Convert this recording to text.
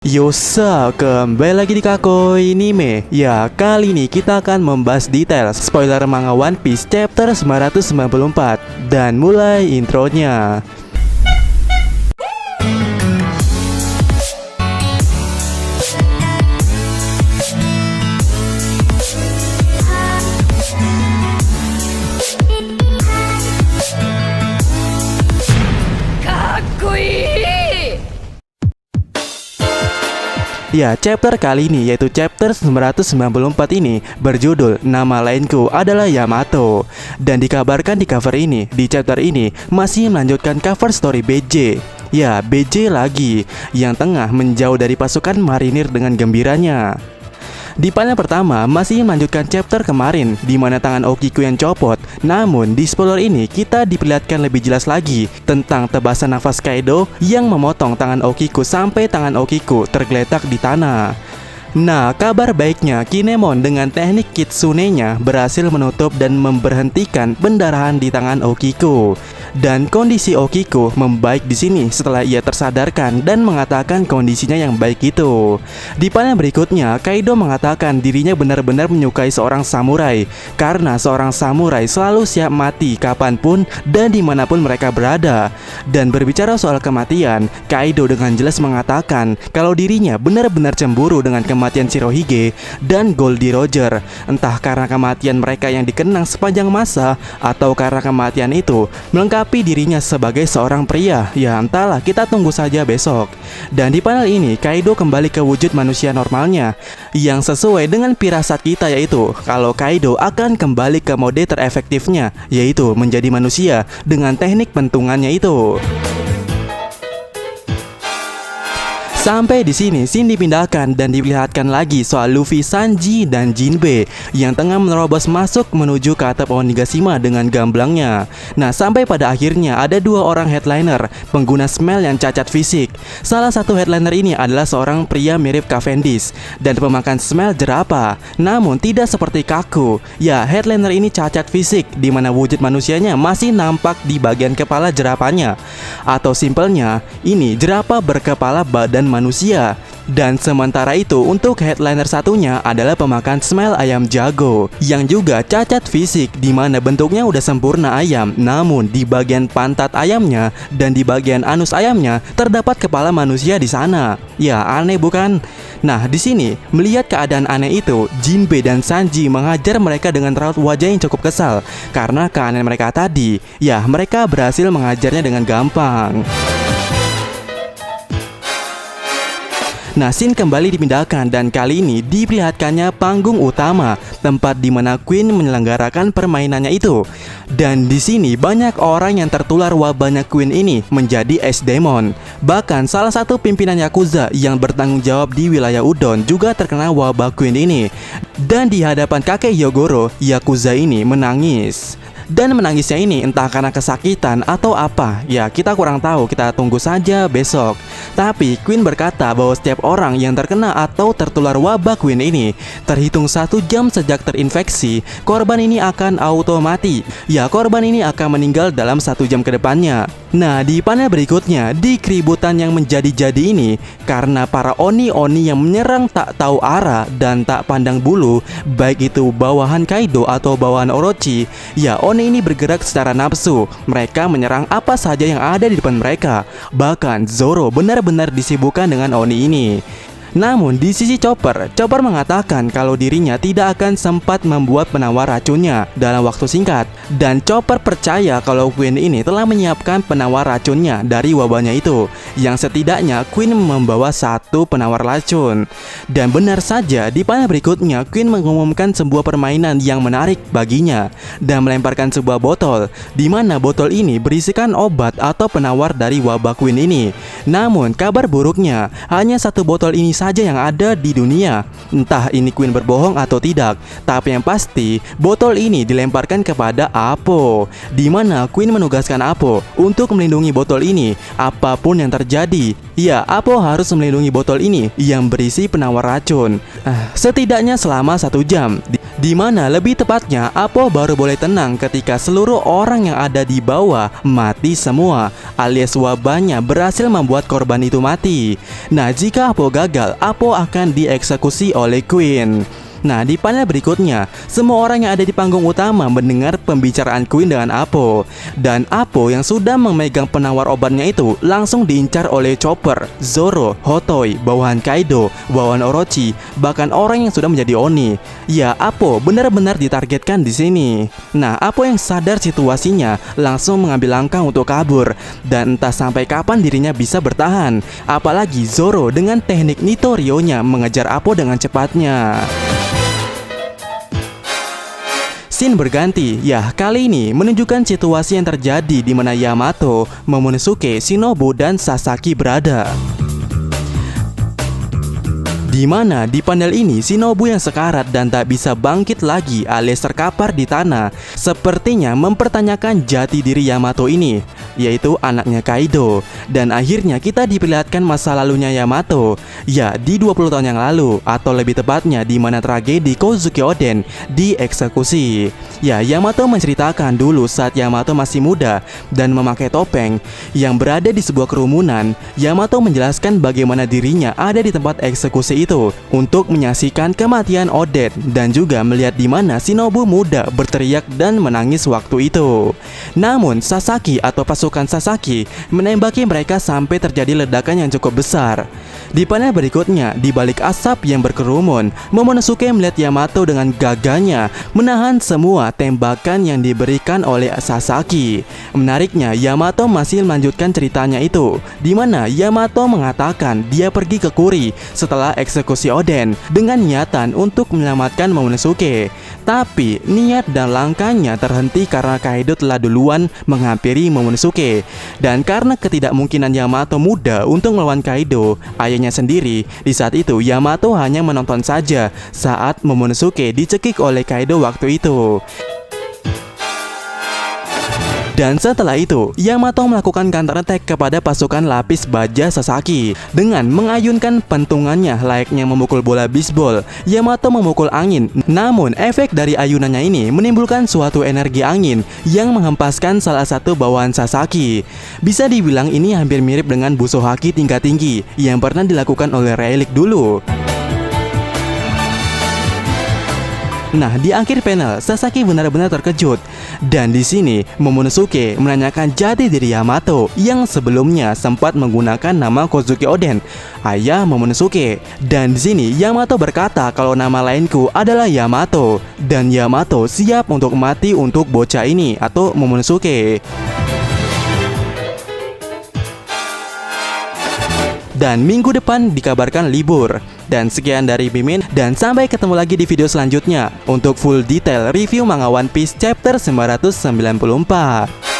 Yosa, kembali lagi di Kakoi Anime. Ya, kali ini kita akan membahas detail spoiler manga One Piece chapter 994. Dan mulai intronya. Ya, chapter kali ini yaitu chapter 994 ini berjudul Nama Lainku adalah Yamato. Dan dikabarkan di cover ini, di chapter ini masih melanjutkan cover story BJ. Ya, BJ lagi yang tengah menjauh dari pasukan marinir dengan gembiranya. Di panel pertama masih melanjutkan chapter kemarin di mana tangan Okiku yang copot. Namun di spoiler ini kita diperlihatkan lebih jelas lagi tentang tebasan nafas Kaido yang memotong tangan Okiku sampai tangan Okiku tergeletak di tanah. Nah, kabar baiknya Kinemon dengan teknik Kitsune-nya berhasil menutup dan memberhentikan pendarahan di tangan Okiku. Dan kondisi Okiku membaik di sini setelah ia tersadarkan dan mengatakan kondisinya yang baik itu. Di panel berikutnya, Kaido mengatakan dirinya benar-benar menyukai seorang samurai karena seorang samurai selalu siap mati kapanpun dan dimanapun mereka berada. Dan berbicara soal kematian, Kaido dengan jelas mengatakan kalau dirinya benar-benar cemburu dengan kematian Shirohige dan Goldie Roger. Entah karena kematian mereka yang dikenang sepanjang masa atau karena kematian itu melengkapi dirinya sebagai seorang pria. Ya entahlah, kita tunggu saja besok. Dan di panel ini Kaido kembali ke wujud manusia normalnya yang sesuai dengan firasat kita, yaitu kalau Kaido akan kembali ke mode terefektifnya, yaitu menjadi manusia dengan teknik pentungannya itu. Sampai di sini, scene dipindahkan dan diperlihatkan lagi soal Luffy, Sanji, dan Jinbe yang tengah menerobos masuk menuju ke atap Onigashima dengan gamblangnya. Nah, sampai pada akhirnya ada dua orang headliner pengguna smell yang cacat fisik. Salah satu headliner ini adalah seorang pria mirip Cavendish dan pemakan smell jerapah, namun tidak seperti Kaku. Ya, headliner ini cacat fisik di mana wujud manusianya masih nampak di bagian kepala jerapahnya. Atau simpelnya, ini jerapah berkepala badan manusia. Dan sementara itu untuk headliner satunya adalah pemakan smell ayam jago yang juga cacat fisik di mana bentuknya udah sempurna ayam, namun di bagian pantat ayamnya dan di bagian anus ayamnya terdapat kepala manusia di sana. Ya, aneh bukan? Nah, di sini melihat keadaan aneh itu, Jinbe dan Sanji menghajar mereka dengan raut wajah yang cukup kesal karena keanehan mereka tadi. Ya, mereka berhasil mengajarnya dengan gampang. Nah, scene kembali dipindahkan dan kali ini diperlihatkannya panggung utama, tempat di mana Queen menyelenggarakan permainannya itu. Dan di sini banyak orang yang tertular wabahnya Queen ini menjadi es demon. Bahkan salah satu pimpinan Yakuza yang bertanggung jawab di wilayah Udon juga terkena wabah Queen ini. Dan di hadapan kakek Hyogoro, Yakuza ini menangis. Dan menangisnya ini entah karena kesakitan atau apa. Ya, kita kurang tahu, kita tunggu saja besok. Tapi Queen berkata bahwa setiap orang yang terkena atau tertular wabah Queen ini terhitung 1 jam sejak terinfeksi, korban ini akan auto mati. Ya, korban ini akan meninggal dalam 1 jam ke depannya. Nah, di panel berikutnya, di keributan yang menjadi-jadi ini karena para oni-oni yang menyerang tak tahu arah dan tak pandang bulu, baik itu bawahan Kaido atau bawahan Orochi. Ya, oni ini bergerak secara nafsu. Mereka menyerang apa saja yang ada di depan mereka. Bahkan Zoro benar-benar disibukkan dengan oni ini. Namun di sisi Chopper mengatakan kalau dirinya tidak akan sempat membuat penawar racunnya dalam waktu singkat. Dan Chopper percaya kalau Queen ini telah menyiapkan penawar racunnya dari wabahnya itu, yang setidaknya Queen membawa 1 penawar racun. Dan benar saja, di panel berikutnya Queen mengumumkan sebuah permainan yang menarik baginya dan melemparkan sebuah botol, di mana botol ini berisikan obat atau penawar dari wabah Queen ini. Namun kabar buruknya, hanya 1 botol ini saja yang ada di dunia. Entah ini Queen berbohong atau tidak, tapi yang pasti botol ini dilemparkan kepada Apo, di mana Queen menugaskan Apo untuk melindungi botol ini apapun yang terjadi. Ya, Apo harus melindungi botol ini yang berisi penawar racun. Setidaknya selama 1 jam. Di mana lebih tepatnya Apo baru boleh tenang ketika seluruh orang yang ada di bawah mati semua, alias wabahnya berhasil membuat korban itu mati. Nah, jika Apo gagal, Apo akan dieksekusi oleh Queen. Nah, di panel berikutnya, semua orang yang ada di panggung utama mendengar pembicaraan Queen dengan Apo. Dan Apo yang sudah memegang penawar obatnya itu langsung diincar oleh Chopper, Zoro, Hotoi, bawahan Kaido, bawahan Orochi, bahkan orang yang sudah menjadi Oni. Ya, Apo benar-benar ditargetkan di sini. Nah, Apo yang sadar situasinya langsung mengambil langkah untuk kabur. Dan entah sampai kapan dirinya bisa bertahan. Apalagi Zoro dengan teknik Nitoryo-nya mengejar Apo dengan cepatnya. Scene berganti, ya kali ini menunjukkan situasi yang terjadi di mana Yamato, Momonosuke, Shinobu, dan Sasaki berada. Di mana di panel ini Shinobu yang sekarat dan tak bisa bangkit lagi alias terkapar di tanah, sepertinya mempertanyakan jati diri Yamato ini, yaitu anaknya Kaido. Dan akhirnya kita diperlihatkan masa lalunya Yamato, ya di 20 tahun yang lalu, atau lebih tepatnya di mana tragedi Kozuki Oden dieksekusi. Ya, Yamato menceritakan dulu saat Yamato masih muda dan memakai topeng yang berada di sebuah kerumunan. Yamato menjelaskan bagaimana dirinya ada di tempat eksekusi itu untuk menyaksikan kematian Oden dan juga melihat di mana Shinobu muda berteriak dan menangis waktu itu. Namun Sasaki atau pasukan Sasaki menembaki mereka sampai terjadi ledakan yang cukup besar. Di panel berikutnya, di balik asap yang berkerumun, Momonosuke melihat Yamato dengan gagahnya menahan semua tembakan yang diberikan oleh Sasaki. Menariknya, Yamato masih melanjutkan ceritanya itu, di mana Yamato mengatakan dia pergi ke Kuri setelah eksekusi Oden dengan niatan untuk menyelamatkan Momonosuke. Tapi niat dan langkahnya terhenti karena Kaido telah duluan menghampiri Momonosuke. Dan karena ketidakmungkinan Yamato muda untuk melawan Kaido, ayahnya sendiri, di saat itu Yamato hanya menonton saja saat Momonosuke dicekik oleh Kaido waktu itu. Dan setelah itu, Yamato melakukan counter attack kepada pasukan lapis baja Sasaki dengan mengayunkan pentungannya layaknya memukul bola bisbol. Yamato memukul angin, namun efek dari ayunannya ini menimbulkan suatu energi angin yang menghempaskan salah satu bawahan Sasaki. Bisa dibilang ini hampir mirip dengan buso haki tingkat tinggi yang pernah dilakukan oleh Rayleigh dulu. Nah, di akhir panel, Sasaki benar-benar terkejut. Dan di sini, Momonosuke menanyakan jati diri Yamato yang sebelumnya sempat menggunakan nama Kozuki Oden, ayah Momonosuke. Dan di sini, Yamato berkata kalau nama lainku adalah Yamato. Dan Yamato siap untuk mati untuk bocah ini atau Momonosuke. Dan minggu depan dikabarkan libur. Dan sekian dari Mimin, dan sampai ketemu lagi di video selanjutnya untuk full detail review manga One Piece chapter 994.